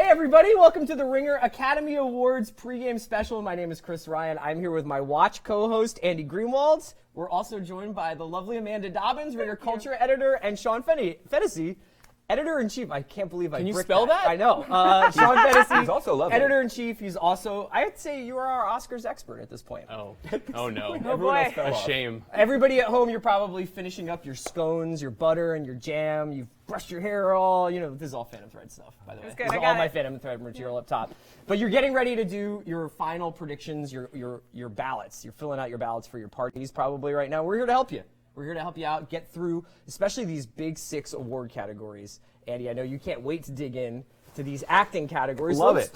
Hey everybody, welcome to the Ringer Academy Awards pregame special. My name is Chris Ryan. I'm here with my watch co-host, Andy Greenwald. We're also joined by the lovely Amanda Dobbins, Ringer Culture Editor, and Sean Fennessey, Editor-in-Chief. I can't believe I Can you bricked spell that? I know. Sean Fennessey, He's also lovely. Editor-in-Chief. He's also, I'd say you are our Oscars expert at this point. Oh no. Everyone else fell A off. shame. Everybody at home, you're probably finishing up your scones, your butter, and your jam. You've brushed your hair all, this is all Phantom Thread stuff, by the way. Good, This is I all got my it. Phantom Thread material up top. But you're getting ready to do your final predictions, your ballots. You're filling out your ballots for your parties probably right now. We're here to help you. We're here to help you out, get through, especially these big 6 award categories. Andy, I know you can't wait to dig in to these acting categories. Love Let's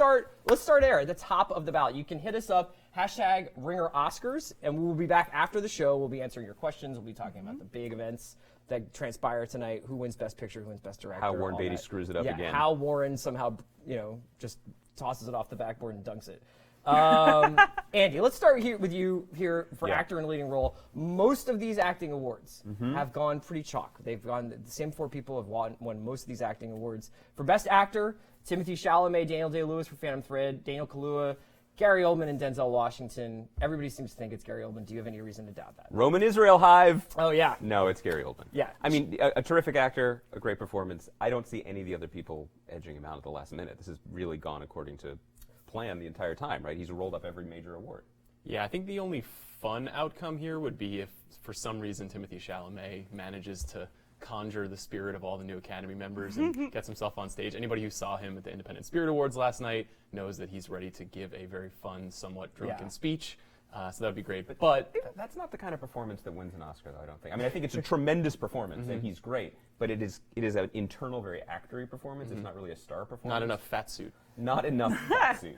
start there at the top of the ballot. You can hit us up, #RingerOscars, and we will be back after the show. We'll be answering your questions. We'll be talking about the big events that transpire tonight, who wins Best Picture, who wins Best Director. How Warren all Beatty that. screws it up again. How Warren somehow, just tosses it off the backboard and dunks it. Andy, let's start here with you here for actor in a leading role. Most of these acting awards have gone pretty chalk. They've gone, the same 4 people have won most of these acting awards. For Best Actor, Timothée Chalamet, Daniel Day-Lewis for Phantom Thread, Daniel Kaluuya, Gary Oldman, and Denzel Washington. Everybody seems to think it's Gary Oldman. Do you have any reason to doubt that? Roman Israel Hive. Oh, yeah. No, it's Gary Oldman. Yeah. I mean, a terrific actor, a great performance. I don't see any of the other people edging him out at the last minute. This has really gone according to plan the entire time, right? He's rolled up every major award. Yeah, I think the only fun outcome here would be if, for some reason, Timothée Chalamet manages to conjure the spirit of all the new Academy members and gets himself on stage. Anybody who saw him at the Independent Spirit Awards last night knows that he's ready to give a very fun, somewhat drunken speech. So that would be great. But That's not the kind of performance that wins an Oscar, though, I don't think. I mean, I think it's a tremendous performance, and he's great, but it is an internal, very actory performance. It's not really a star performance. not enough fat suit. Not enough fat suit.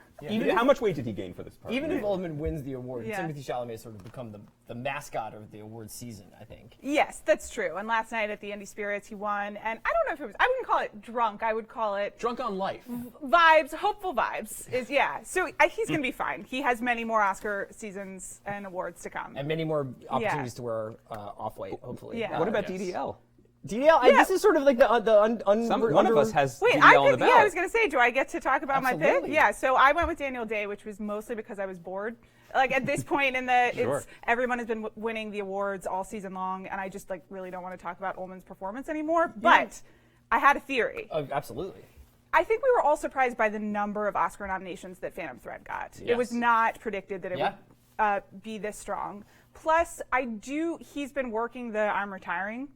How much weight did he gain for this part? Even if Oldman wins the award, Yeah. Timothée Chalamet has sort of become the mascot of the award season, I think. Yes, that's true. And last night at the Indie Spirits, he won. And I don't know if it was, I wouldn't call it drunk. I would call it Drunk on life. vibes, hopeful vibes. So he's going to be fine. He has many more Oscar seasons and awards to come. And many more opportunities to wear off-white, hopefully. Yeah. What about Yes. DDL? DDL, this is sort of like one One of us has Wait, DDL on the ballot. I was going to say, do I get to talk about my pick? Absolutely. Yeah, so I went with Daniel Day, which was mostly because I was bored. Like at this point in the, Sure. everyone has been winning the awards all season long, and I just really don't want to talk about Ullman's performance anymore. But I had a theory. Absolutely. I think we were all surprised by the number of Oscar nominations that Phantom Thread got. It was Yes. not predicted that it would be this strong. Plus, he's been working the I'm retiring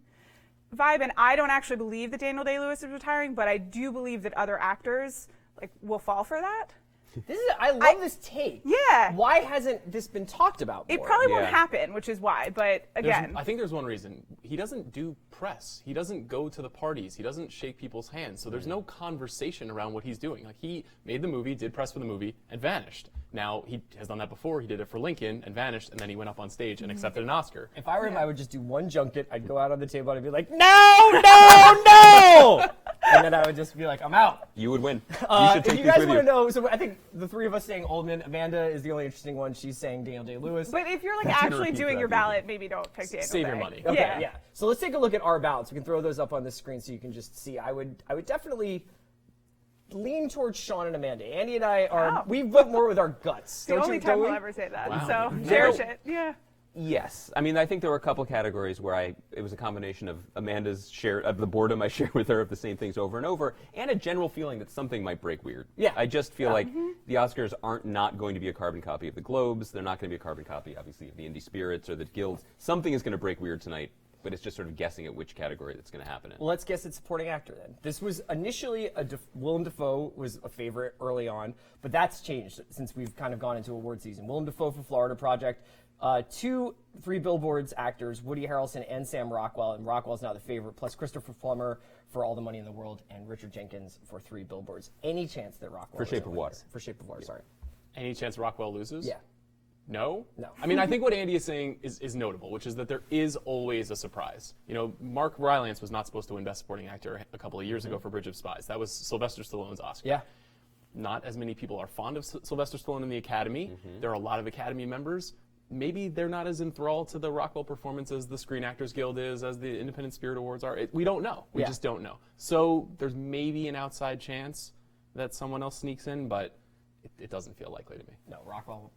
vibe, and I don't actually believe that Daniel Day-Lewis is retiring, but I do believe that other actors will fall for that. I love this take. Yeah. Why hasn't this been talked about more? It probably won't Yeah. happen, which is why, but again. I think there's one reason. He doesn't do press. He doesn't go to the parties. He doesn't shake people's hands. So there's no conversation around what he's doing. Like, he made the movie, did press for the movie, and vanished. Now, he has done that before. He did it for Lincoln and vanished, and then he went up on stage and accepted an Oscar. If I were him, I would just do one junket. I'd go out on the table and I'd be like, no! And then I would just be like, I'm out. You would win. You should If take you these guys with want to you. know, so I think the 3 of us saying Oldman, Amanda is the only interesting one. She's saying Daniel Day-Lewis. But if you're gonna actually repeat doing that your video. ballot, maybe don't pick Daniel Save your Day. money. Okay, Yeah. So let's take a look at our ballots. We can throw those up on the screen so you can just see. I would definitely lean towards Sean and Amanda. Andy and I Wow. we vote more with our guts. The Don't only you, time don't we'll we? ever say that. Wow. So cherish it. Yeah. Yes. I mean, I think there were a couple categories where it was a combination of Amanda's share of the boredom I share with her of the same things over and over, and a general feeling that something might break weird. Yeah. I just feel like the Oscars aren't not going to be a carbon copy of the Globes. They're not going to be a carbon copy, obviously, of the Indie Spirits or the Guilds. Something is going to break weird tonight, but it's just sort of guessing at which category that's going to happen in. Well, let's guess it's supporting actor then. This was initially Willem Dafoe was a favorite early on, but that's changed since we've kind of gone into award season. Willem Dafoe for Florida Project, 2 Three Billboards actors, Woody Harrelson and Sam Rockwell, and Rockwell's now the favorite, plus Christopher Plummer for All the Money in the World, and Richard Jenkins for 3 Billboards. Any chance that Rockwell For Shape doesn't of win Water. this? For Shape of Water, sorry. Any chance Rockwell loses? Yeah. No? No. I mean, I think what Andy is saying is notable, which is that there is always a surprise. Mark Rylance was not supposed to win Best Supporting Actor a couple of years ago for Bridge of Spies. That was Sylvester Stallone's Oscar. Yeah. Not as many people are fond of Sylvester Stallone in the Academy. There are a lot of Academy members. Maybe they're not as enthralled to the Rockwell performance as the Screen Actors Guild is, as the Independent Spirit Awards are. We don't know. We just don't know. So there's maybe an outside chance that someone else sneaks in, but it doesn't feel likely to me. No, Rockwell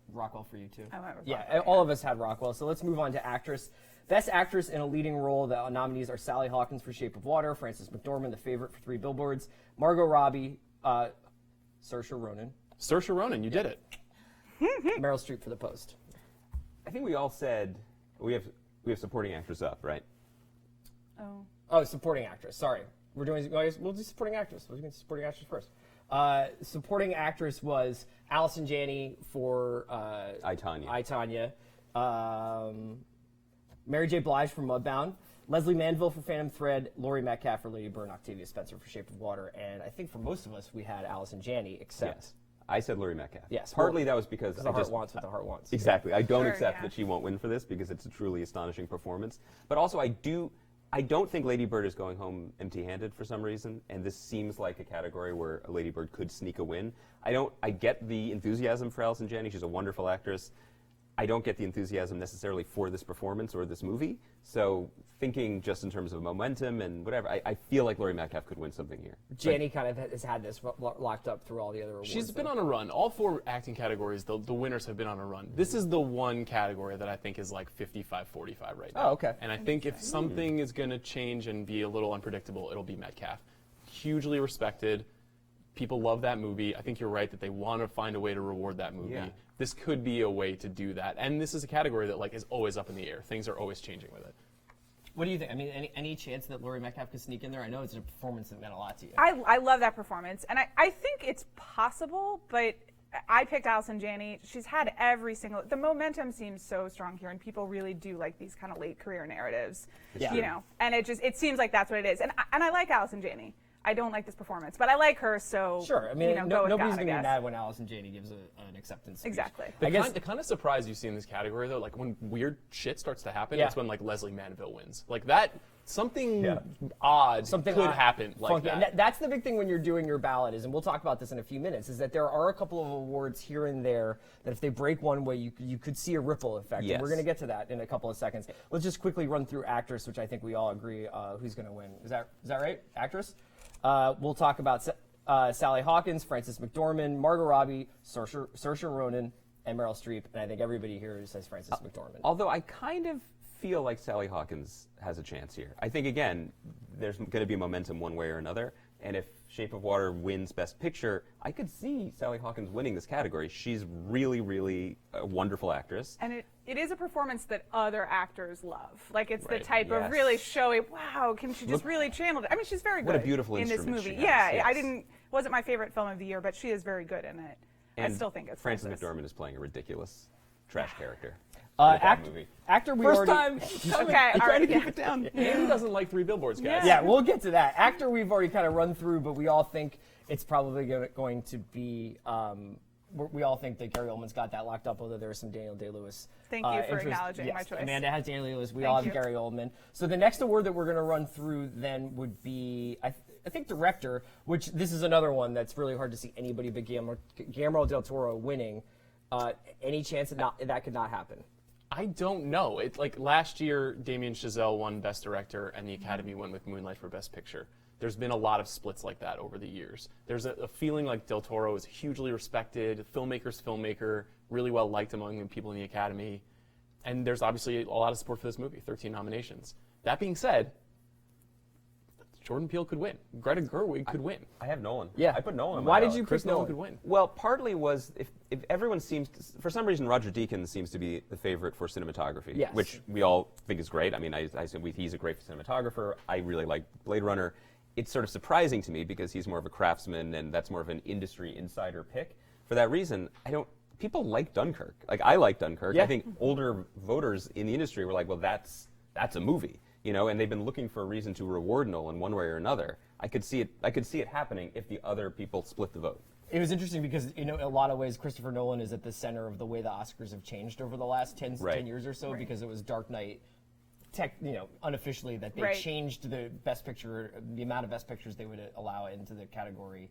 for you too. I went with Yeah, Rockwell, all of us had Rockwell. So let's move on to actress. Best actress in a leading role. The nominees are Sally Hawkins for Shape of Water, Frances McDormand, The Favorite for 3 Billboards, Margot Robbie, Saoirse Ronan, Saoirse Ronan, you did it. Meryl Streep for The Post. I think we all said we have supporting actress up, right? Oh, supporting actress. Sorry, we'll do supporting actress. We'll do supporting actress first. Supporting actress was Allison Janney for I, Tonya. I, Tonya. Mary J. Blige for Mudbound. Leslie Manville for Phantom Thread. Laurie Metcalf for Lady Bird. And Octavia Spencer for Shape of Water. And I think for most of us, we had Allison Janney, except... Yes. I said Laurie Metcalf. Yes. Partly that was because the heart wants what the heart wants. Exactly. I don't Sure, accept yeah. that she won't win for this because it's a truly astonishing performance. But also, I don't think Lady Bird is going home empty-handed for some reason, and this seems like a category where a Lady Bird could sneak a win. I get the enthusiasm for Allison Janney. She's a wonderful actress. I don't get the enthusiasm necessarily for this performance or this movie. So thinking just in terms of momentum and whatever, I feel like Laurie Metcalf could win something here. Janney kind of has had this locked up through all the other awards. She's been on a run. All 4 acting categories, the winners have been on a run. This is the one category that I think is like 55-45 right now. Oh, okay. And I think if something is going to change and be a little unpredictable, it'll be Metcalf. Hugely respected. People love that movie. I think you're right that they want to find a way to reward that movie. Yeah. This could be a way to do that. And this is a category that like is always up in the air. Things are always changing with it. What do you think? I mean, any chance that Laurie Metcalf could sneak in there? I know it's a performance that meant a lot to you. I love that performance, and I think it's possible, but I picked Allison Janney. She's had the momentum seems so strong here, and people really do like these kind of late career narratives, Yeah. and it seems like that's what it is. And I like Allison Janney. I don't like this performance, but I like her, so Sure. I mean, go with nobody's God, going to I be guess. mad when Allison Janney gives an acceptance speech. Exactly. The kind of surprise you see in this category, though, like when weird shit starts to happen, Yeah. it's when like Leslie Manville wins. Like that, something Yeah. odd Something could odd, happen like funky. that. And that's the big thing when you're doing your ballot is, and we'll talk about this in a few minutes, is that there are a couple of awards here and there that if they break one way, you could see a ripple effect. Yes. And we're going to get to that in a couple of seconds. Let's just quickly run through actress, which I think we all agree who's going to win. Is that right? Actress? We'll talk about Sally Hawkins, Frances McDormand, Margot Robbie, Saoirse Ronan, and Meryl Streep. And I think everybody here says Frances McDormand. Although I kind of feel like Sally Hawkins has a chance here. I think, again, there's going to be momentum one way or another. And if Shape of Water wins Best Picture, I could see Sally Hawkins winning this category. She's really, really a wonderful actress. And it is a performance that other actors love. Like, it's the Right. type Yes. of really showy, wow, can she just really channel it? I mean, she's very good What a beautiful in this instrument movie. she Yeah, has, yes. wasn't my favorite film of the year, but she is very good in it. I And still think it's Frances Frances. McDormand is playing a ridiculous trash character. with that movie. Actor we First already... time. Okay, I'm trying to yeah. keep it down. Andy doesn't like 3 Billboards, guys. Yeah, we'll get to that. Actor we've already kind of run through, but we all think it's probably going to be... we all think that Gary Oldman's got that locked up, although there's some Daniel Day-Lewis. Thank you for interest. acknowledging Yes, my choice. Amanda has Daniel Day-Lewis. We Thank all have you. Gary Oldman. So the next award that we're going to run through then would be, I think, director, which this is another one that's really hard to see anybody but Guillermo del Toro winning. Any chance that could not happen? I don't know. It like last year, Damien Chazelle won Best Director, and the Academy went with Moonlight for Best Picture. There's been a lot of splits like that over the years. There's a feeling like Del Toro is hugely respected, filmmaker, really well liked among people in the Academy, and there's obviously a lot of support for this movie. 13 nominations. That being said, Jordan Peele could win. Greta Gerwig could win. I have Nolan. Yeah. I put Nolan on Why my did you ballot. pick Nolan? could win. Well, partly was if everyone seems to, for some reason Roger Deakins seems to be the favorite for cinematography, Yes. which we all think is great. I mean, I said he's a great cinematographer. I really like Blade Runner. It's sort of surprising to me because he's more of a craftsman and that's more of an industry insider pick. For that reason, people like Dunkirk. Like I like Dunkirk. Yeah. I think older voters in the industry were like, well, that's a movie, and they've been looking for a reason to reward Nolan one way or another. I could see it happening if the other people split the vote. It was interesting because, in a lot of ways, Christopher Nolan is at the center of the way the Oscars have changed over the last 10 years or so, because it was Dark Knight, unofficially, that they Right. changed the Best Picture, the amount of Best Pictures they would allow into the category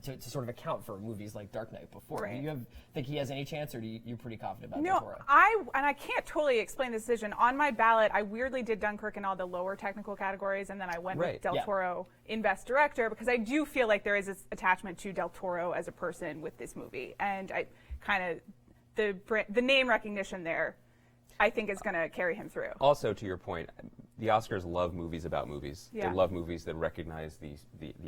to sort of account for movies like Dark Knight before. Right. Do you think he has any chance, or you're pretty confident about No, Del Toro? I can't totally explain the decision. On my ballot, I weirdly did Dunkirk in all the lower technical categories, and then I went with Del Toro in Best Director, because I do feel like there is this attachment to Del Toro as a person with this movie, and I kind of the name recognition there, I think, is going to carry him through. Also, to your point, the Oscars love movies about movies. Yeah. They love movies that recognize the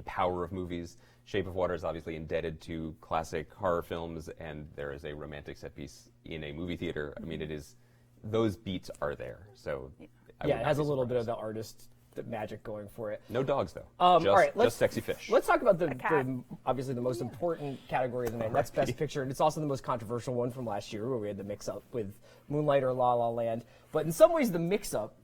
power of movies. Shape of Water is obviously indebted to classic horror films, and there is a romantic set piece in a movie theater. I mean, those beats are there. So Yeah, it has a little bit of the artist magic going for it. No dogs, though. All right, just sexy fish. Let's talk about obviously the most important category of the night. And that's Best Picture, and it's also the most controversial one from last year, where we had the mix-up with Moonlight or La La Land. But in some ways, the mix-up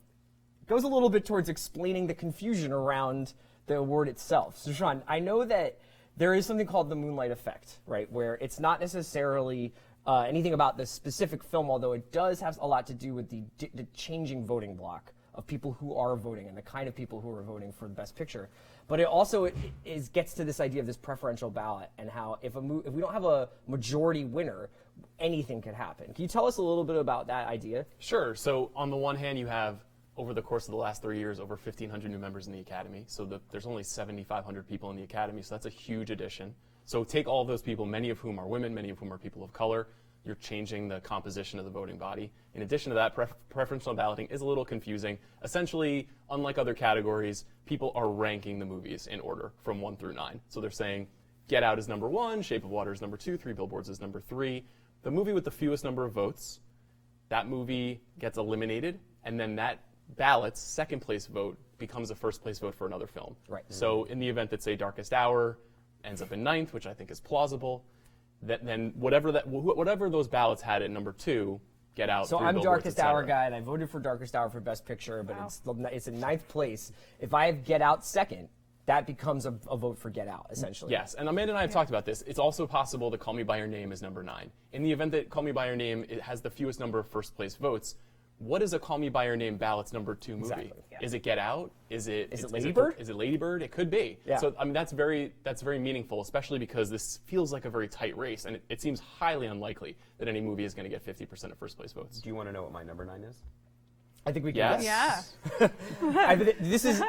goes a little bit towards explaining the confusion around the award itself. So, Sean, I know that there is something called the Moonlight effect, right, where it's not necessarily anything about the specific film, although it does have a lot to do with the changing voting block of people who are voting and the kind of people who are voting for the Best Picture. But it also gets to this idea of this preferential ballot and how if we don't have a majority winner, anything could happen. Can you tell us a little bit about that idea? Sure. So on the one hand, you have, over the course of the last 3 years, over 1,500 new members in the Academy. So there's only 7,500 people in the Academy, so that's a huge addition. So take all of those people, many of whom are women, many of whom are people of color. You're changing the composition of the voting body. In addition to that, preferential balloting is a little confusing. Essentially, unlike other categories, people are ranking the movies in order from 1 through 9. So they're saying Get Out is number 1, Shape of Water is number 2, Three Billboards is number 3. The movie with the fewest number of votes, that movie gets eliminated, and then that ballot's second place vote becomes a first place vote for another film. Right. So in the event that, say, Darkest Hour ends up in 9th, which I think is plausible, then whatever those ballots had at number 2, Get Out. So Three I'm Billboards, Darkest etc. Hour guy, and I voted for Darkest Hour for Best Picture, but it's in 9th place. If I have Get Out second, that becomes a vote for Get Out, essentially. Yes, and Amanda and I have talked about this. It's also possible that Call Me By Your Name is number 9. In the event that Call Me By Your Name has the fewest number of first place votes, what is a Call Me By Your Name ballot's number 2 movie? Exactly. Yeah. Is it Get Out? Is it Lady Bird? Is it Lady Bird? It could be. Yeah. So I mean that's very meaningful, especially because this feels like a very tight race, and it seems highly unlikely that any movie is going to get 50% of first place votes. Do you want to know what my number 9 is? I think we can. Yes. Yeah. This is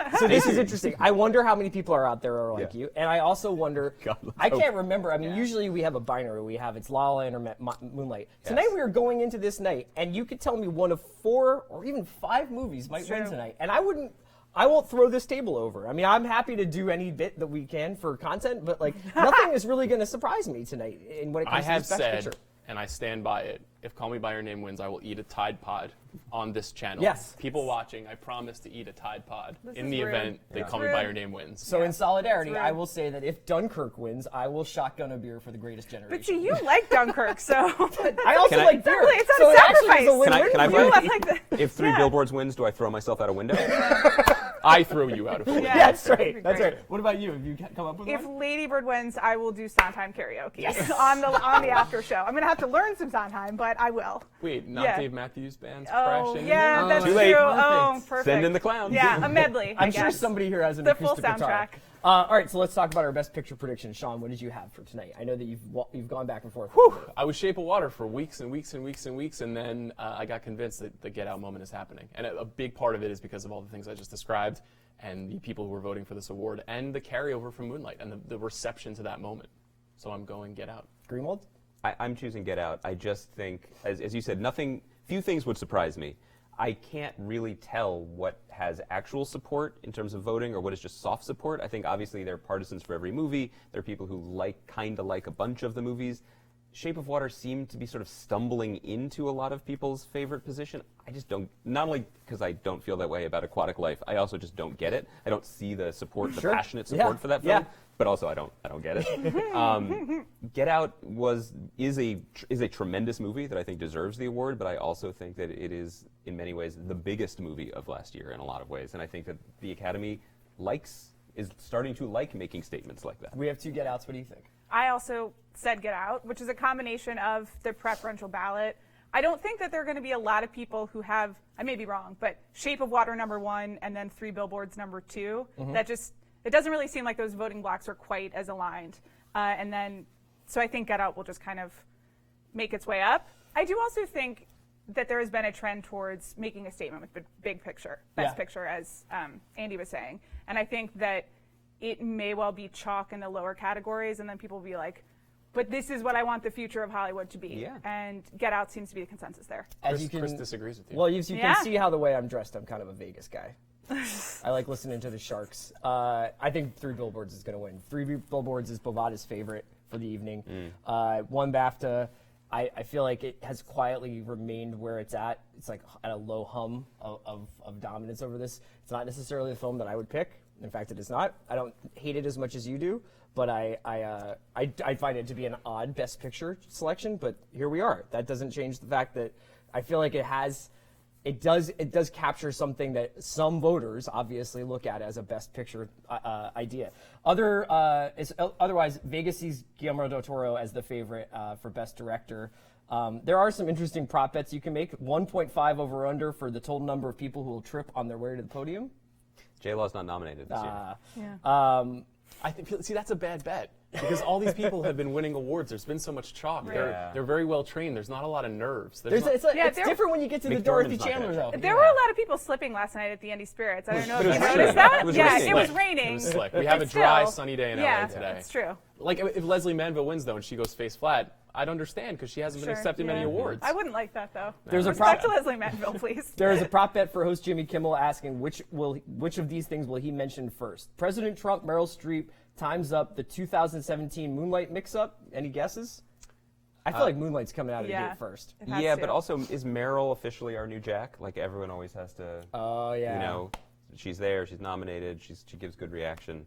interesting. I wonder how many people are out there are like you, and I also wonder. I can't remember. I mean, usually we have a binary. We have it's La La Land or Moonlight. Tonight we were going into this night, and you could tell me one of 4 or even 5 movies might win tonight, and I won't throw this table over. I mean, I'm happy to do any bit that we can for content, but like nothing is really going to surprise me tonight. When it comes to this Best Picture. And I stand by it, if Call Me By Your Name wins, I will eat a Tide Pod on this channel. Yes. People watching, I promise to eat a Tide Pod in the rude. event that Call Me By Your Name wins. So in solidarity, rude. I will say that if Dunkirk wins, I will shotgun a beer for the greatest generation. But see, you like Dunkirk, so I also Can I- like beer. It's so a it actually sacrifice. is a win-win. Can I for play? you. like the, If Three Billboards wins, do I throw myself out a window? I throw you out of here. Yeah. That's right. That'd be That's great. right. What about you? Have you come up with if one? Lady Bird wins, I will do Sondheim karaoke on the after show. I'm gonna have to learn some Sondheim, but I will. Wait, not Yeah. Dave Matthews Band's Oh crashing? yeah, Oh, that's Too true. late. Oh, perfect. Send in the clowns. Yeah, a medley. I'm I sure guess. somebody here has an The full acoustic guitar. soundtrack. All right, so let's talk about our Best Picture predictions. Sean, what did you have for tonight? I know that you've gone back and forth. I was Shape of Water for weeks and weeks and weeks and weeks, and then I got convinced that the Get Out moment is happening. And a big part of it is because of all the things I just described, and the people who were voting for this award, and the carryover from Moonlight, and the reception to that moment. So I'm going Get Out. Greenwald? I'm choosing Get Out. I just think, as you said, few things would surprise me. I can't really tell what has actual support in terms of voting or what is just soft support. I think obviously there are partisans for every movie. There are people who kind of like a bunch of the movies. Shape of Water seemed to be sort of stumbling into a lot of people's favorite position. I just don't, not only because I don't feel that way about Aquatic Life, I also just don't get it. I don't see the support, the passionate support for that film. Yeah. But also I don't get it. Get Out is a tremendous movie that I think deserves the award, but I also think that it is in many ways the biggest movie of last year in a lot of ways, and I think that the Academy is starting to like making statements like that. We have 2 Get Outs. What do you think? I also said Get Out, which is a combination of the preferential ballot. I don't think that there are going to be a lot of people who have, I may be wrong, but Shape of Water number 1 and then Three Billboards number 2. It doesn't really seem like those voting blocks are quite as aligned. And then, so I think Get Out will just kind of make its way up. I do also think that there has been a trend towards making a statement with the big picture, best picture, as Andy was saying. And I think that it may well be chalk in the lower categories, and then people will be like, but this is what I want the future of Hollywood to be. Yeah. And Get Out seems to be the consensus there. Chris disagrees with you. Well, you can see how the way I'm dressed, I'm kind of a Vegas guy. I like listening to the Sharks. I think Three Billboards is going to win. Three Billboards is Bovada's favorite for the evening. Won BAFTA. I feel like it has quietly remained where it's at. It's like at a low hum of dominance over this. It's not necessarily a film that I would pick. In fact, it is not. I don't hate it as much as you do, but I find it to be an odd Best Picture selection. But here we are. That doesn't change the fact that I feel like it does capture something that some voters obviously look at as a Best Picture idea. Otherwise, Vegas sees Guillermo del Toro as the favorite for Best Director. There are some interesting prop bets you can make. 1.5 over under for the total number of people who will trip on their way to the podium. J-Law's not nominated this year. I think, see, that's a bad bet because all these people have been winning awards. There's been so much chalk. Yeah. They're very well trained. There's not a lot of nerves. It's different when you get to the Dorothy McDormand's not Chandler, gonna though. There were a lot of people slipping last night at the Andy Spirits. I don't know if But you it was noticed raining. that. It was Yeah, raining. it was It raining. was slick. We have a But dry, still, sunny day in yeah, LA today. That's true. Like if Leslie Manville wins though and she goes face flat, I'd understand because she hasn't been Sure, accepted many yeah. awards. I wouldn't like that though. There's a Respect prop- to Leslie Manville, please. There is a prop bet for host Jimmy Kimmel asking which of these things will he mention first? President Trump, Meryl Streep, Time's Up, the 2017 Moonlight mix-up. Any guesses? I feel like Moonlight's coming out of the gate first. It has Yeah, to. but also, is Meryl officially our new Jack? Like, everyone always has to, Oh, yeah. you know, she's there, she's nominated, she gives good reaction.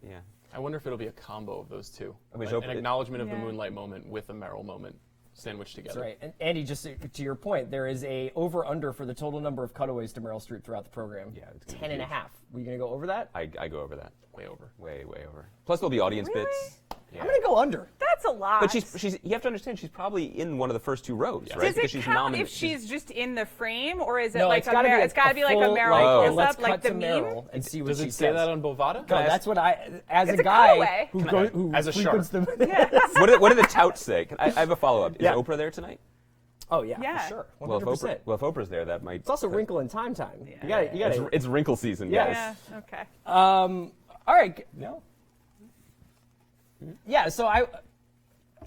Yeah. I wonder if it'll be a combo of those two. I mean, An acknowledgement of the Yeah. Moonlight moment with a Meryl moment sandwiched That's together. right. And Andy, just to your point, there is a over-under for the total number of cutaways to Meryl Streep throughout the program. Yeah, it's gonna be 10 and a huge. half. Were you going to go over that? I go over that. Way over. Way over. Plus, there'll be audience Really? bits. Yeah. I'm going to go under. That's a lot. But she's. You have to understand, she's probably in one of the first two rows, right? Does Because it she's count nominated. if she's just in the frame, or is it No, like it's got to be it's got to be like a full, Meryl and let's close-up, like cut the to meme? Meryl and see what Does she it say says. that on Bovada? No, that's what as It's a a guy cutaway. who As a frequents shark. the What do the touts say? I have a follow-up. Is Yeah. Oprah there tonight? Oh yeah, Yeah. for sure. 100%. Well, if Oprah's there, that might. It's also Wrinkle in Time. Yeah. You got It's wrinkle season, Yeah. guys. Yeah. Okay. All right. No. Yeah. So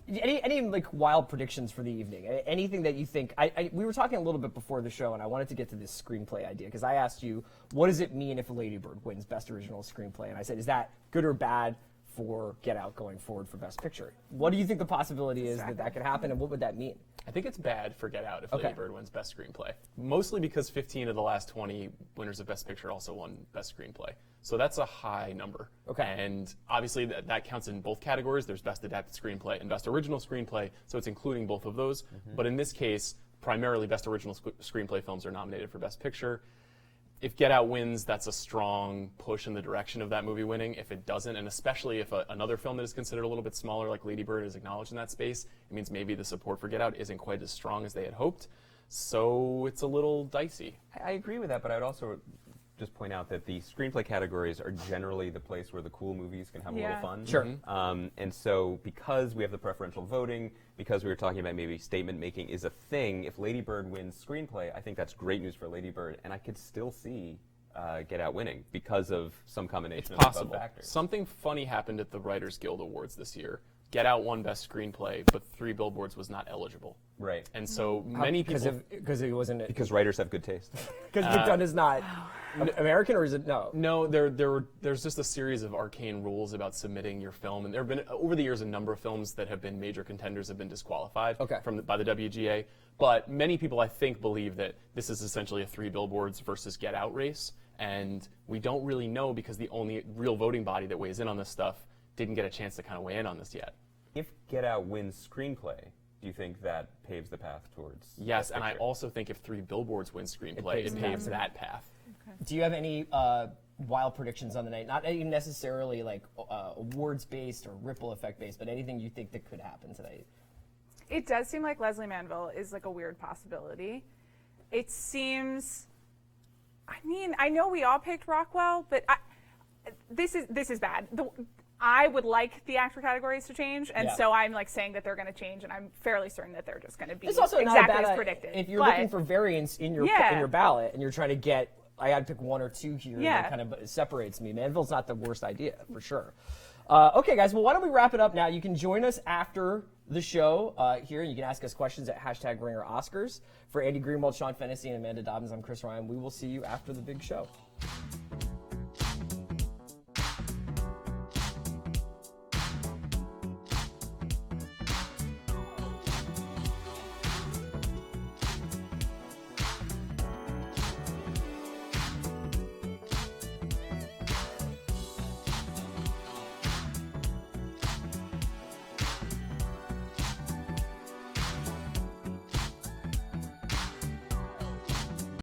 any like wild predictions for the evening? Anything that you think? We were talking a little bit before the show, and I wanted to get to this screenplay idea because I asked you, what does it mean if Lady Bird wins Best Original Screenplay? And I said, is that good or bad for Get Out going forward for Best Picture? What do you think the possibility is that could happen, and what would that mean? I think it's bad for Get Out if Okay. Lady Bird wins Best Screenplay. Mostly because 15 of the last 20 winners of Best Picture also won Best Screenplay. So that's a high number. Okay. And obviously that counts in both categories. There's Best Adapted Screenplay and Best Original Screenplay, so it's including both of those. But in this case, primarily Best Original Screenplay films are nominated for Best Picture. If Get Out wins, that's a strong push in the direction of that movie winning. If it doesn't, and especially if another film that is considered a little bit smaller, like Lady Bird, is acknowledged in that space, it means maybe the support for Get Out isn't quite as strong as they had hoped. So it's a little dicey. I agree with that, but I'd also just point out that the screenplay categories are generally the place where the cool movies can have a little fun. Sure. And so because we have the preferential voting, because we were talking about maybe statement making is a thing, if Lady Bird wins screenplay, I think that's great news for Lady Bird, and I could still see Get Out winning because of some combination of Possible. both factors. Something funny happened at the Writers Guild Awards this year. Get Out won Best Screenplay, but Three Billboards was not eligible. Right. And so many people... Because it wasn't Because writers have good taste. because McDonough is not American, or is it no? No, there's just a series of arcane rules about submitting your film, and there have been over the years a number of films that have been major contenders have been disqualified by the WGA. But many people, I think, believe that this is essentially a Three Billboards versus Get Out race, and we don't really know because the only real voting body that weighs in on this stuff didn't get a chance to kind of weigh in on this yet. If Get Out wins screenplay, do you think that paves the path towards Yes, Best and I Picture? also think if Three Billboards wins screenplay, paves it paves that path. Do you have any wild predictions on the night? Not even necessarily like awards based or ripple effect based, but anything you think that could happen tonight? It does seem like Leslie Manville is like a weird possibility. It seems. I mean, I know we all picked Rockwell, but this is bad. I would like the actor categories to change, and Yeah. so I'm like saying that they're going to change, and I'm fairly certain that they're just going to be It's also exactly not a bad, as predicted. If you're But- looking for variance in your Yeah. in your ballot and you're trying to get, I got to pick one or two here, Yeah. that kind of separates me. Manville's not the worst idea, for sure. Okay, guys, well, why don't we wrap it up now? You can join us after the show here, and you can ask us questions at #RingerOscars. For Andy Greenwald, Sean Fennessey, and Amanda Dobbins, I'm Chris Ryan. We will see you after the big show.